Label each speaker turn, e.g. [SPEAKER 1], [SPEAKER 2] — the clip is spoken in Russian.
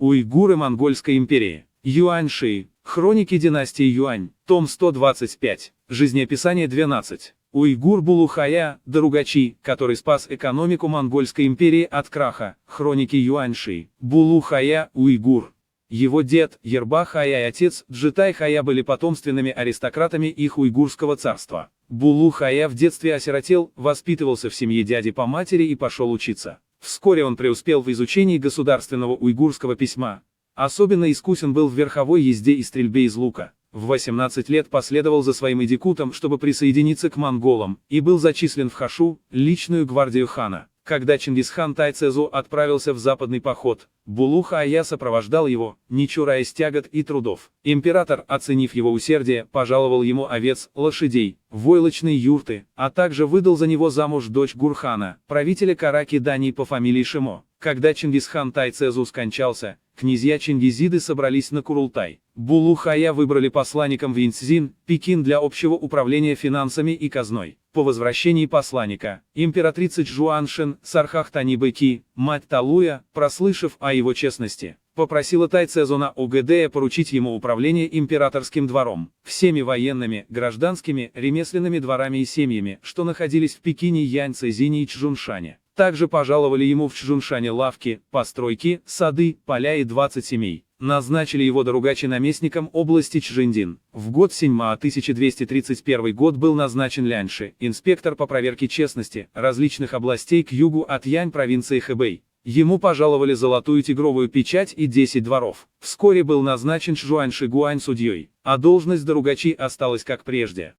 [SPEAKER 1] Уйгуры Монгольской империи. Юаньши. Хроники династии Юань. Том 125. Жизнеописание 12. Уйгур Булухая, Даругачи, который спас экономику Монгольской империи от краха. Хроники Юаньши. Булухая, уйгур. Его дед, Ерба-хая и отец, Джитай-хая были потомственными аристократами их уйгурского царства. Булу-хая в детстве осиротел, воспитывался в семье дяди по матери и пошел учиться. Вскоре он преуспел в изучении государственного уйгурского письма. Особенно искусен был в верховой езде и стрельбе из лука. В 18 лет последовал за своим идикутом, чтобы присоединиться к монголам, и был зачислен в Хашу, личную гвардию хана. Когда Чингисхан Тайцезу отправился в западный поход, Булу-хая сопровождал его, не чураясь тягот и трудов. Император, оценив его усердие, пожаловал ему овец, лошадей, войлочные юрты, а также выдал за него замуж дочь Гурхана, правителя Караки-Дании по фамилии Шимо. Когда Чингисхан Тайцезу скончался, князья Чингизиды собрались на Курултай. Булу-хая выбрали посланником в Инцзин, Пекин для общего управления финансами и казной. По возвращении посланника, императрица Чжуаншин, Сархах-Тани-Бэки, мать Талуя, прослышав о его честности, попросила Тайцезу на Угэдэя поручить ему управление императорским двором, всеми военными, гражданскими, ремесленными дворами и семьями, что находились в Пекине, Яньцзине и Чжуншане. Также пожаловали ему в Чжуншане лавки, постройки, сады, поля и 20 семей. Назначили его Даругачи наместником области Чжиндин. В год Синьма 1231 год был назначен Ляньши, инспектор по проверке честности, различных областей к югу от Янь провинции Хэбэй. Ему пожаловали золотую тигровую печать и 10 дворов. Вскоре был назначен Чжуаньши Гуань судьей, а должность Даругачи осталась как прежде.